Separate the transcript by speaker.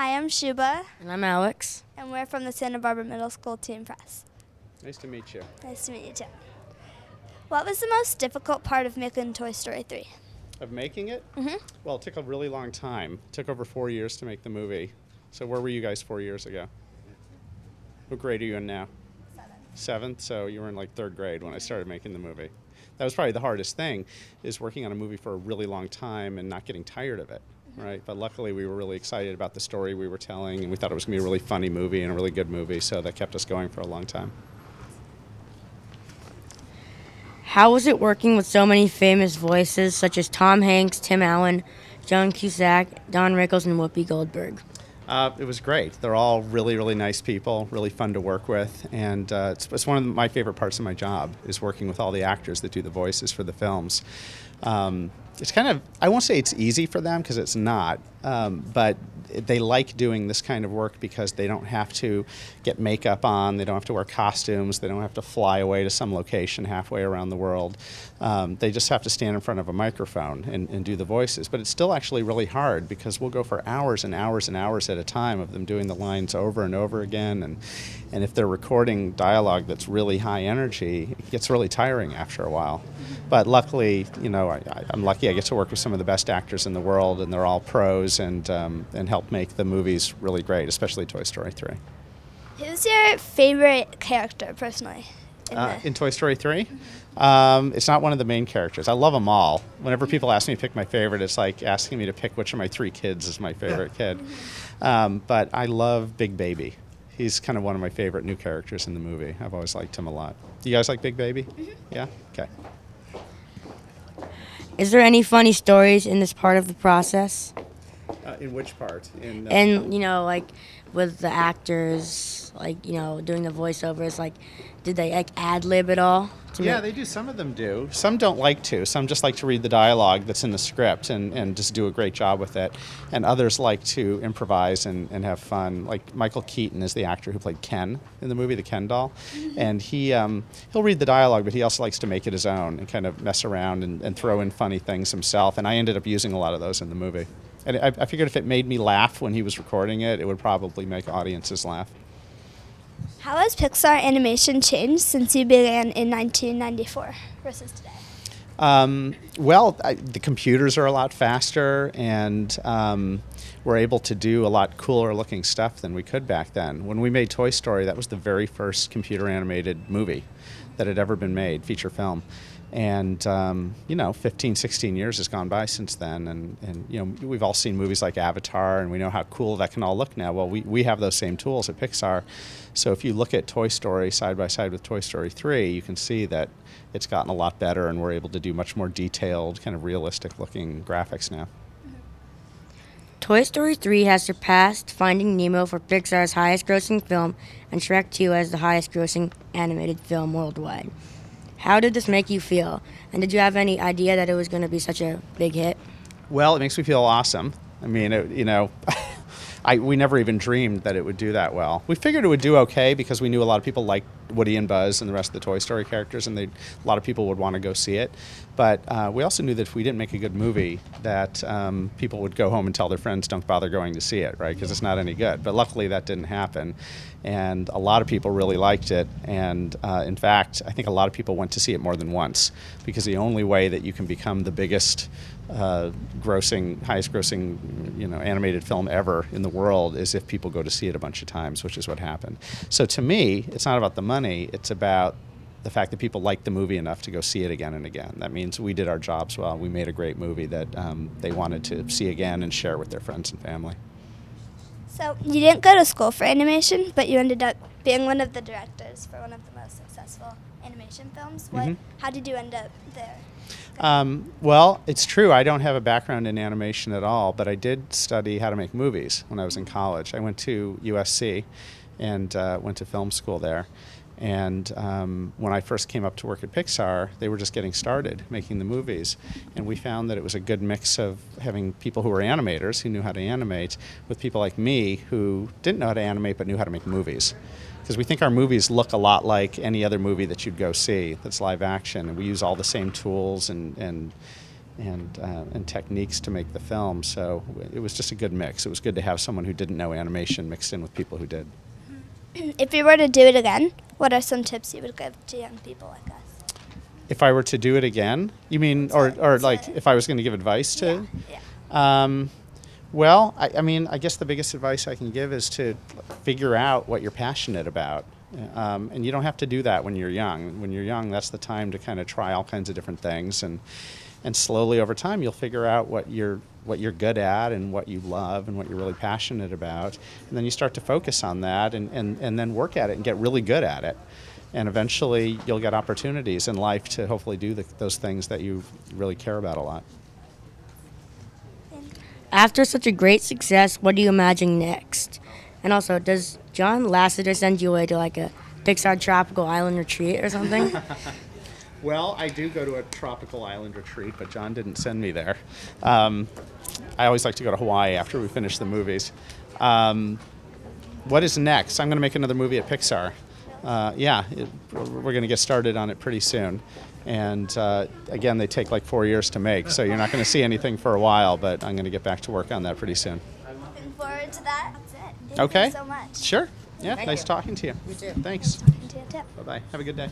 Speaker 1: Hi, I'm Shuba.
Speaker 2: And I'm Alex.
Speaker 1: And we're from the Santa Barbara Middle School Teen Press.
Speaker 3: Nice to meet you.
Speaker 1: Nice to meet you, too. What was the most difficult part of making Toy Story 3?
Speaker 3: Of making it?
Speaker 1: Mm-hmm.
Speaker 3: Well, it took a really long time. It took over 4 years to make the movie. So where were you guys 4 years ago? What grade are you in now? Seventh. So you were in like third grade when I started making the movie. That was probably the hardest thing, is working on a movie for a really long time and not getting tired of it. Right, but luckily we were really excited about the story we were telling, and we thought it was going to be a really funny movie and a really good movie, so that kept us going for a long time.
Speaker 2: How was it working with so many famous voices such as Tom Hanks, Tim Allen, John Cusack, Don Rickles, and Whoopi Goldberg?
Speaker 3: It was great. They're all really, really nice people, really fun to work with, and it's one of my favorite parts of my job, is working with all the actors that do the voices for the films. It's kind of, I won't say it's easy for them, because it's not, but they like doing this kind of work because they don't have to get makeup on, they don't have to wear costumes, they don't have to fly away to some location halfway around the world. They just have to stand in front of a microphone and do the voices. But it's still actually really hard, because we'll go for hours and hours and hours at a time of them doing the lines over and over again. And if they're recording dialogue that's really high energy, it gets really tiring after a while. But luckily, you know, I'm lucky I get to work with some of the best actors in the world, and they're all pros, and help make the movies really great, especially Toy Story 3.
Speaker 1: Who's your favorite character, personally?
Speaker 3: In Toy Story 3? It's not one of the main characters. I love them all. Whenever people ask me to pick my favorite, it's like asking me to pick which of my 3 kids is my favorite kid. But I love Big Baby. He's kind of one of my favorite new characters in the movie. I've always liked him a lot. You guys like Big Baby? Yeah? Okay.
Speaker 2: Is there any funny stories in this part of the process?
Speaker 3: In which part?
Speaker 2: And, you know, like, with the actors, like, you know, doing the voiceovers, like, did they, like, ad-lib it all?
Speaker 3: Yeah, they do. Some of them do. Some don't like to. Some just like to read the dialogue that's in the script and just do a great job with it. And others like to improvise and have fun. Like Michael Keaton is the actor who played Ken in the movie, the Ken doll. And he'll read the dialogue, but he also likes to make it his own and kind of mess around and throw in funny things himself. And I ended up using a lot of those in the movie. And I figured if it made me laugh when he was recording it, it would probably make audiences laugh.
Speaker 1: How has Pixar Animation changed since you began in 1994 versus today?
Speaker 3: The computers are a lot faster, and we're able to do a lot cooler looking stuff than we could back then. When we made Toy Story, that was the very first computer animated movie that had ever been made, feature film. And, 15, 16 years has gone by since then. And we've all seen movies like Avatar, and we know how cool that can all look now. Well, we have those same tools at Pixar. So if you look at Toy Story side by side with Toy Story 3, you can see that it's gotten a lot better, and we're able to do much more detailed, kind of realistic looking graphics now.
Speaker 2: Toy Story 3 has surpassed Finding Nemo for Pixar's highest grossing film, and Shrek 2 as the highest grossing animated film worldwide. How did this make you feel? And did you have any idea that it was going to be such a big hit?
Speaker 3: Well, it makes me feel awesome. I mean, we never even dreamed that it would do that well. We figured it would do okay because we knew a lot of people liked Woody and Buzz and the rest of the Toy Story characters, and a lot of people would want to go see it. But we also knew that if we didn't make a good movie, that people would go home and tell their friends, don't bother going to see it, right? Because it's not any good. But luckily that didn't happen. And a lot of people really liked it. And in fact, I think a lot of people went to see it more than once, because the only way that you can become the biggest highest grossing, animated film ever in the world is if people go to see it a bunch of times, which is what happened. So to me, it's not about the money, it's about the fact that people liked the movie enough to go see it again and again. That means we did our jobs well. We made a great movie that they wanted to see again and share with their friends and family.
Speaker 1: So you didn't go to school for animation, but you ended up being one of the directors for one of the most successful animation films. How did you end up there?
Speaker 3: Well, it's true. I don't have a background in animation at all, but I did study how to make movies when I was in college. I went to USC and went to film school there. And when I first came up to work at Pixar, they were just getting started making the movies. And we found that it was a good mix of having people who were animators, who knew how to animate, with people like me who didn't know how to animate but knew how to make movies. Because we think our movies look a lot like any other movie that you'd go see that's live action. And we use all the same tools and and techniques to make the film. So it was just a good mix. It was good to have someone who didn't know animation mixed in with people who did.
Speaker 1: If you were to do it again, what are some tips you would give to young people like us?
Speaker 3: If I were to do it again, you mean, or like if I was going to give advice to?
Speaker 1: Yeah.
Speaker 3: Well, I guess the biggest advice I can give is to figure out what you're passionate about. And you don't have to do that when you're young. When you're young, that's the time to kind of try all kinds of different things, and slowly over time you'll figure out what you're good at and what you love and what you're really passionate about. And then you start to focus on that and then work at it and get really good at it. And eventually you'll get opportunities in life to hopefully do those things that you really care about a lot.
Speaker 2: After such a great success, what do you imagine next? And also, does John Lasseter send you away to like a Pixar tropical island retreat or something?
Speaker 3: Well, I do go to a tropical island retreat, but John didn't send me there. I always like to go to Hawaii after we finish the movies. What is next? I'm going to make another movie at Pixar. We're going to get started on it pretty soon. And again, they take like 4 years to make, so you're not going to see anything for a while, but I'm going to get back to work on that pretty soon.
Speaker 1: Looking forward to that. That's it. Thank
Speaker 3: Okay.
Speaker 1: you so much.
Speaker 3: Sure. Yeah,
Speaker 2: Thank
Speaker 3: nice
Speaker 2: you.
Speaker 3: talking to you.
Speaker 2: You too.
Speaker 3: Thanks.
Speaker 1: Talking to you too.
Speaker 3: Bye-bye. Have a good day.